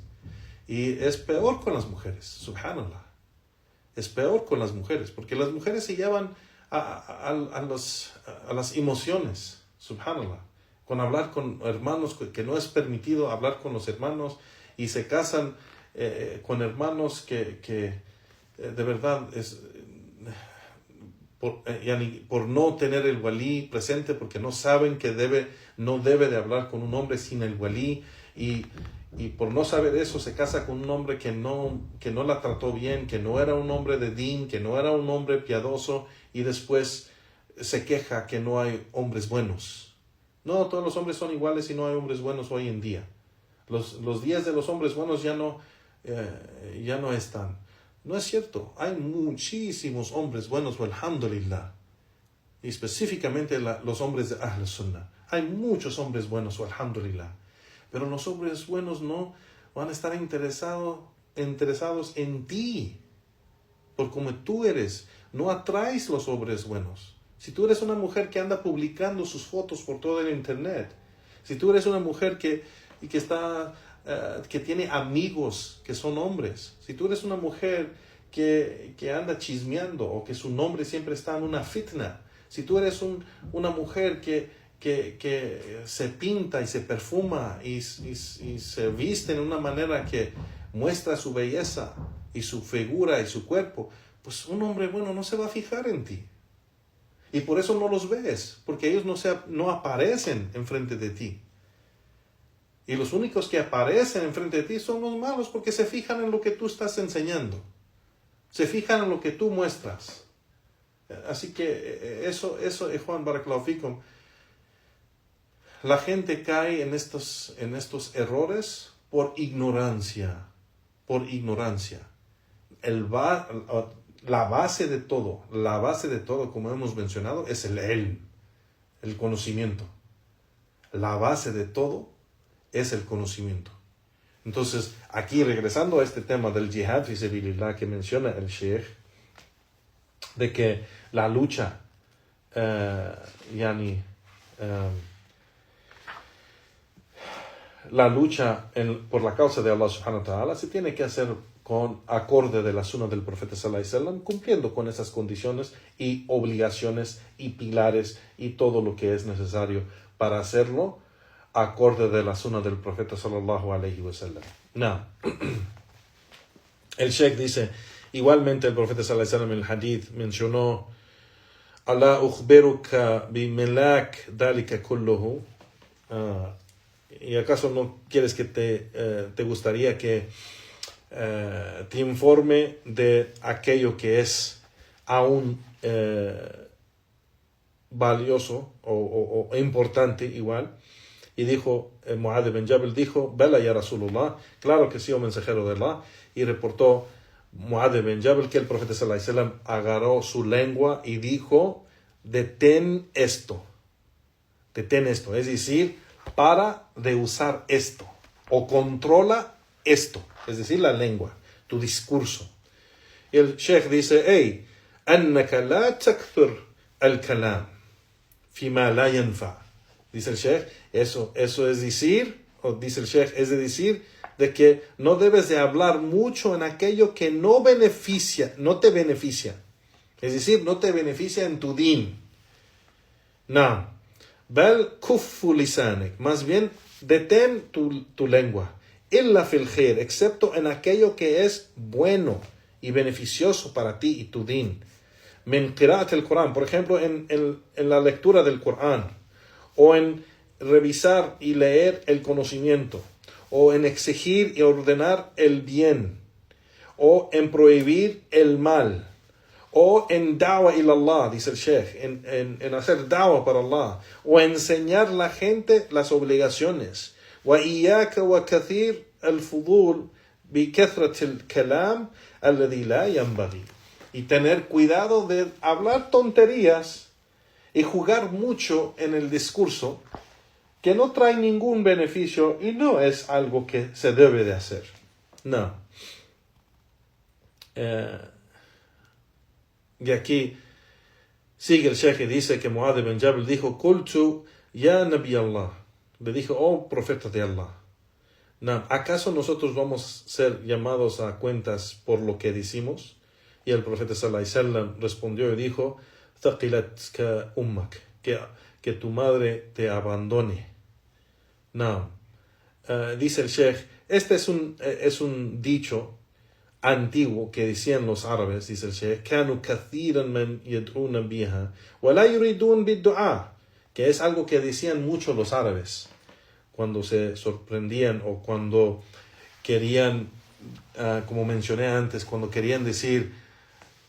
Y es peor con las mujeres, subhanallah. Es peor con las mujeres, porque las mujeres se llevan a las emociones, subhanallah. Con hablar con hermanos, que no es permitido hablar con los hermanos, y se casan con hermanos que de verdad es por no tener el walí presente, porque no saben que no debe de hablar con un hombre sin el walí, y por no saber eso se casa con un hombre que no la trató bien, que no era un hombre de din, que no era un hombre piadoso, y después se queja que no hay hombres buenos. No, todos los hombres son iguales y no hay hombres buenos hoy en día. Los días de los hombres buenos ya no están. No es cierto. Hay muchísimos hombres buenos, alhamdulillah. Y específicamente los hombres de Ahl Sunnah. Hay muchos hombres buenos, alhamdulillah. Pero los hombres buenos no van a estar interesados en ti. Por como tú eres, no atraes los hombres buenos. Si tú eres una mujer que anda publicando sus fotos por todo el internet, si tú eres una mujer que tiene amigos que son hombres, si tú eres una mujer que anda chismeando, o que su nombre siempre está en una fitna, si tú eres una mujer que se pinta y se perfuma y se viste en una manera que muestra su belleza y su figura y su cuerpo, pues un hombre bueno no se va a fijar en ti. Y por eso no los ves, porque ellos no aparecen enfrente de ti. Y los únicos que aparecen enfrente de ti son los malos, porque se fijan en lo que tú estás enseñando. Se fijan en lo que tú muestras. Así que eso, Juan Barakallahu Fikum, la gente cae en estos errores por ignorancia. Por ignorancia. La base de todo, como hemos mencionado, es el conocimiento. La base de todo es el conocimiento. Entonces, aquí regresando a este tema del jihad fi sabilillah que menciona el Sheikh, de que la lucha por la causa de Allah subhanahu wa ta'ala se tiene que hacer con acorde de la sunna del profeta sallallahu alaihi wasallam, cumpliendo con esas condiciones y obligaciones y pilares y todo lo que es necesario para hacerlo acorde de la sunna del profeta sallallahu alaihi wasallam. Now, el Sheikh dice, igualmente el profeta sallallahu alaihi wasallam en el hadith mencionó, "Ala ukhbiruka bi milak dalika kulluhu", ¿y acaso no quieres que te gustaría que te informe de aquello que es aún valioso o importante igual? Y dijo, Mu'adh bin Jabal dijo, "Bala ya Rasulullah", claro que sí, oh mensajero de Allah. Y reportó Mu'adh bin Jabal, que el profeta sallallahu alaihi wasallam agarró su lengua y dijo, detén esto, es decir, para de usar esto, o controla esto, es decir, la lengua, tu discurso. Y el sheikh dice, hey, annaka la takthur al-kalam fima la yanfa. Dice el sheikh, eso es decir, o dice el sheikh, es decir, de que no debes de hablar mucho en aquello que no te beneficia. Es decir, no te beneficia en tu din. No. Bal kuffu lisanik. Más bien, detén tu lengua. Illa fil khair, excepto en aquello que es bueno y beneficioso para ti y tu din. Min qira'at al-Qur'an, por ejemplo, en la lectura del Qur'an, o en revisar y leer el conocimiento, o en exigir y ordenar el bien, o en prohibir el mal, o en da'wa ila Allah, dice el sheikh, en hacer da'wa para Allah, o enseñar a la gente las obligaciones. Wa iyaka wa kathir al-fudul bi kathrat al-kalam alladhi la yanbaghi. Y tener cuidado de hablar tonterías y jugar mucho en el discurso que no trae ningún beneficio y no es algo que se debe de hacer. No. Y aquí sigue el sheikh y dice que Mu'adh bin Jabal dijo, Qultu ya Nabi Allah. Le dijo, oh profeta de Allah. No, ¿acaso nosotros vamos a ser llamados a cuentas por lo que decimos? Y el profeta sallallahu alaihi wasallam respondió y dijo, Thaqilatka ummak, que tu madre te abandone. No. Dice el sheikh, este es un dicho antiguo que decían los árabes, dice el sheikh, كانوا كثيرا من يدعون بها ولا يريدون بالدعاء, que es algo que decían mucho los árabes cuando se sorprendían o cuando querían, como mencioné antes, cuando querían decir,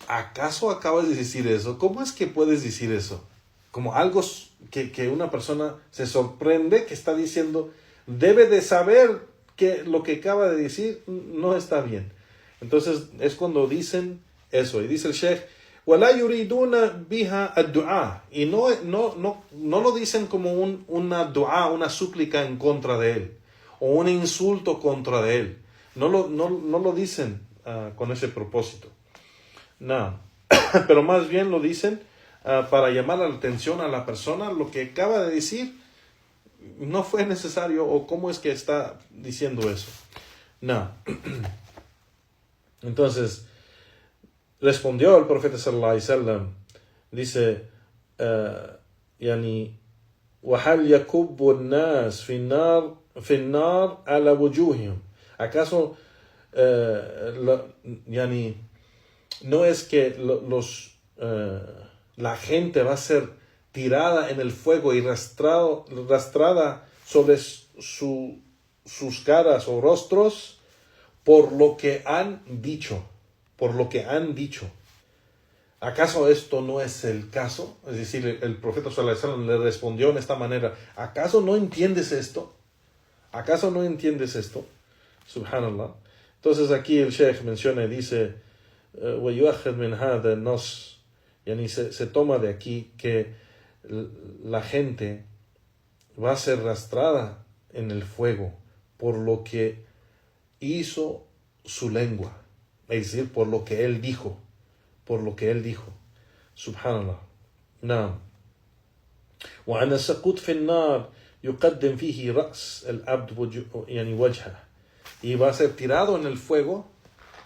¿acaso acabas de decir eso? ¿Cómo es que puedes decir eso? Como algo que una persona se sorprende que está diciendo, debe de saber que lo que acaba de decir no está bien. Entonces es cuando dicen eso. Y dice el sheikh, وَلَا يُرِيدُونَ بِهَا الدُّعَاء. Y no lo dicen como una dua, una súplica en contra de él, o un insulto contra de él. No lo dicen con ese propósito. No. Pero más bien lo dicen para llamar la atención a la persona. Lo que acaba de decir no fue necesario, o cómo es que está diciendo eso. No. Entonces respondió el profeta sallallahu alaihi wasallam, dice, yani وَهَلْ يَكُبُّ النَّاسِ فِي النَّارِ عَلَى وُجُوهِهِمْ. ¿Acaso yani no es que la gente va a ser tirada en el fuego y arrastrada sobre sus caras o rostros por lo que han dicho? ¿Acaso esto no es el caso? Es decir, el profeta sallallahu alaihi wasallam le respondió en esta manera, ¿acaso no entiendes esto? Subhanallah. Entonces aquí el sheikh menciona y dice, وَيُأَخَذْ مِنْ هَذَا النَّصْ, yani se toma de aquí que la gente va a ser arrastrada en el fuego por lo que hizo su lengua, es decir, por lo que él dijo. Subhanallah. Naam. وأن السقوط في النار يقدم فيه رأس العبد يعني وجهه. Y va a ser tirado en el fuego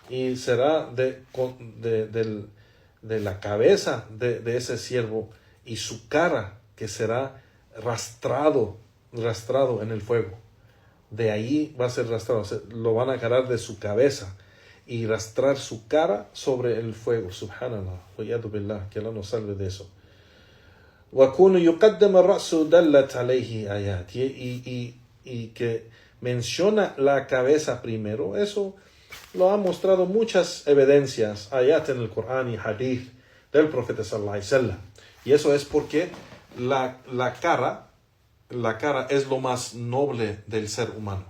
y será de la cabeza de ese siervo y su cara, que será arrastrado en el fuego. De ahí va a ser arrastrado, o sea, lo van a agarrar de su cabeza y arrastrar su cara sobre el fuego. Subhanallah, wa'iyadu billah, que Allah nos salve de eso. وَكُونُ يُقَدَّمَ الرَّأْسُ دَلَّتْ عَلَيْهِ آيَاتِ, y que menciona la cabeza primero. Eso lo han mostrado muchas evidencias, ayat en el Corán y hadith del profeta sallallahu alaihi wasallam. Y eso es porque la cara es lo más noble del ser humano.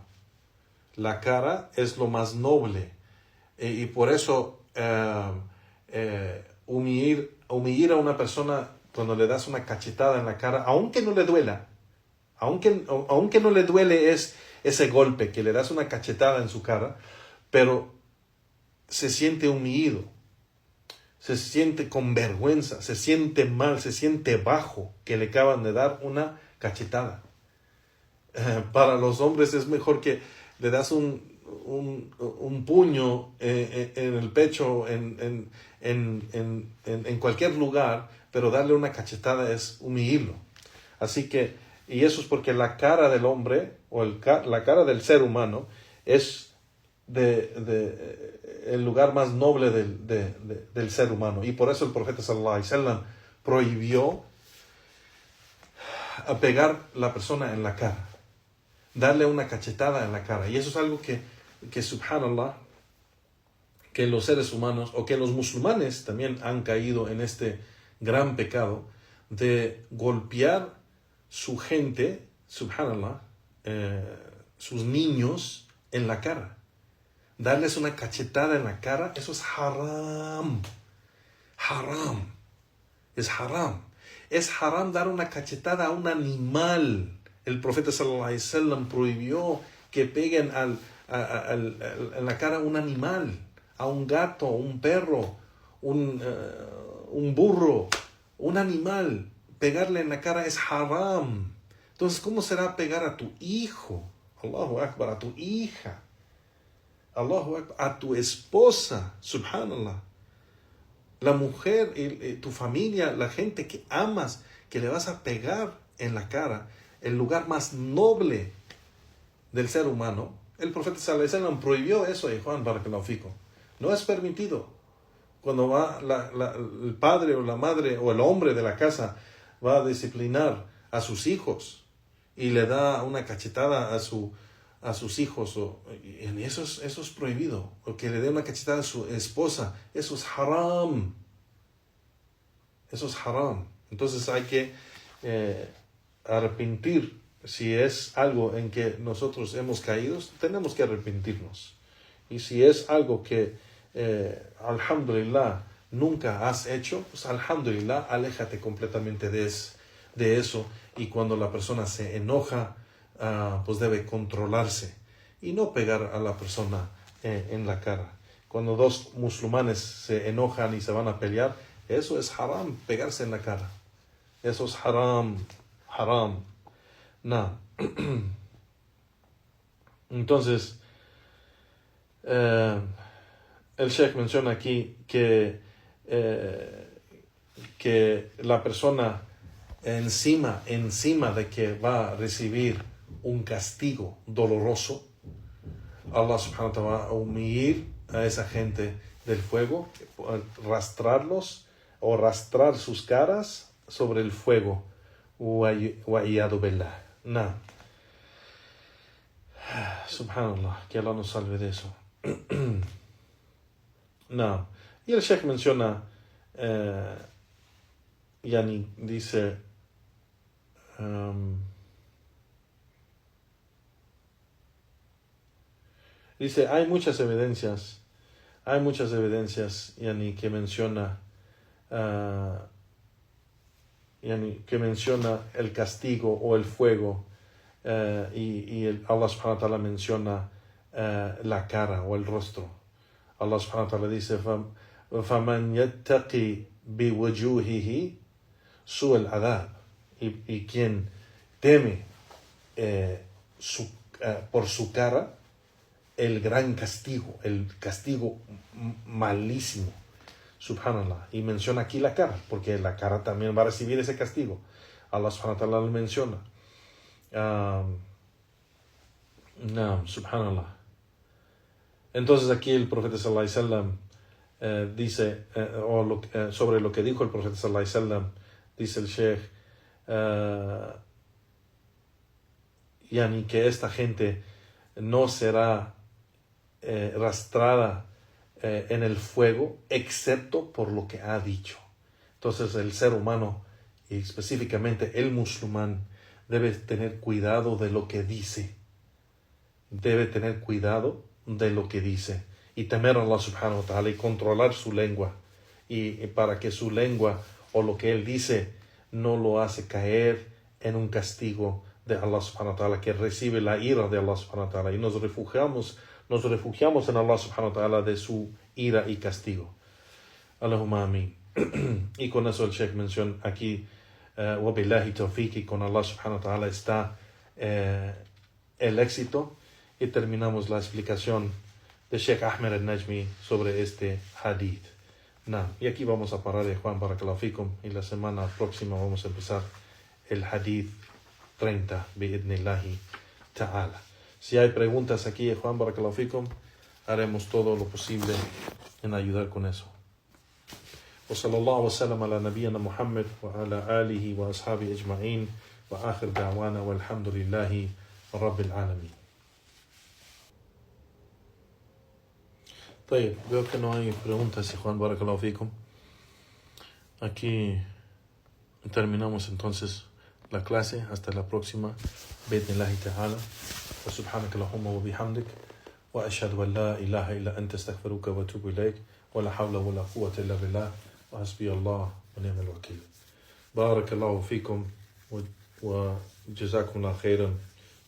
La cara es lo más noble Y por eso humillar a una persona cuando le das una cachetada en la cara, aunque no le duela, aunque no le duele ese golpe que le das una cachetada en su cara, pero se siente humillado, se siente con vergüenza, se siente mal, se siente bajo que le acaban de dar una cachetada. Para los hombres es mejor que le das un puño en el pecho, en cualquier lugar, pero darle una cachetada es humillarlo. Así que, y eso es porque la cara del hombre, o la cara del ser humano, es el lugar más noble del ser humano. Y por eso el profeta sallallahu alaihi wasallam prohibió a pegar a la persona en la cara, darle una cachetada en la cara. Y eso es algo que subhanallah, que los seres humanos, o que los musulmanes también han caído en este gran pecado de golpear su gente, subhanallah, sus niños en la cara. Darles una cachetada en la cara, eso es haram. Haram. Es haram. Es haram dar una cachetada a un animal. El profeta sallallahu alaihi wasallam prohibió que peguen en la cara a un animal, a un gato, un perro, un burro, un animal. Pegarle en la cara es haram. Entonces, ¿cómo será pegar a tu hijo? Allahu Akbar, a tu hija. Allahu Akbar, a tu esposa, subhanallah. La mujer, tu familia, la gente que amas, que le vas a pegar en la cara, el lugar más noble del ser humano. El profeta sallallahu alaihi wasallam prohibió eso, Juan barakallahu fikum. No es permitido. Cuando va el padre o la madre o el hombre de la casa va a disciplinar a sus hijos y le da una cachetada a sus hijos, y eso es prohibido. O que le dé una cachetada a su esposa, eso es haram. Eso es haram. Entonces hay que arrepentir. Si es algo en que nosotros hemos caído, tenemos que arrepentirnos. Y si es algo que alhamdulillah nunca has hecho, pues alhamdulillah, aléjate completamente de eso. Y cuando la persona se enoja, pues debe controlarse y no pegar a la persona en la cara. Cuando dos musulmanes se enojan y se van a pelear, eso es haram, pegarse en la cara. Eso es haram. No. Entonces, el Sheikh menciona aquí que la persona encima de que va a recibir un castigo doloroso, Allah subhanahu wa ta'ala va a humillar a esa gente del fuego, arrastrarlos o arrastrar sus caras sobre el fuego. Wa'iyadu billah. No. Subhanallah, que Allah nos salve de eso. No. Y el Sheikh menciona, yani dice, hay muchas evidencias, yani que menciona, el castigo o el fuego, y Allah subhanahu wa ta'ala menciona la cara o el rostro. Allah subhanahu wa ta'ala dice, فَمَنْ يَتَّقِي بِوَجُوهِهِ سُوءَ الْعَذَابِ, y quien teme por su cara el gran castigo, el castigo malísimo. Subhanallah. Y menciona aquí la cara, porque la cara también va a recibir ese castigo. Allah subhanahu wa ta'ala lo menciona. Subhanallah. Entonces aquí el profeta sallallahu alaihi wasallam dice, sobre lo que dijo el profeta sallallahu alaihi wasallam, dice el Sheikh, yani que esta gente no será arrastrada en el fuego, excepto por lo que ha dicho. Entonces el ser humano, y específicamente el musulmán, debe tener cuidado de lo que dice. y temer a Allah subhanahu wa ta'ala y controlar su lengua y para que su lengua o lo que él dice no lo hace caer en un castigo de Allah subhanahu wa ta'ala, que recibe la ira de Allah subhanahu wa ta'ala, y nos refugiamos en Allah subhanahu wa ta'ala de su ira y castigo. Allahumma amin. Y con eso el Sheikh menciona aquí wabillahi tawfiq, y con Allah subhanahu wa ta'ala está el éxito. Y terminamos la explicación de Sheikh Ahmed al-Najmi sobre este hadith. Y aquí vamos a parar, Juan, barakallahu fikum, y la semana próxima vamos a empezar el hadith 30 bi'idnillahi ta'ala. Si hay preguntas aquí, Juan, barakallahu fikum, haremos todo lo posible en ayudar con eso. وصلى الله وسلم على نبينا محمد وعلى آله وأصحابه أجمعين وآخر دعوانا والحمد لله رب العالمين. طيب, veo que no hay preguntas, Juan, barakallahu fikum. Aquí terminamos entonces la clase. Hasta la próxima. Bi'idhnillahi ta'ala. Wa subhanaka Allahumma wa bihamdik. Wa ashhadu an la ilaha illa anta astaghfiruka wa atubu ilayk. Wa la hawla wa la quwwata illa billah. Wa hasbi Allah wa ni'mal wakeel. Barakallahu fikum wa jazakum Allah khairan.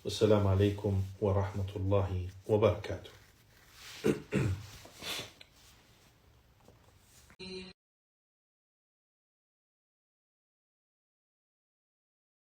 Wassalamu alaikum wa rahmatullahi wa barakatuh.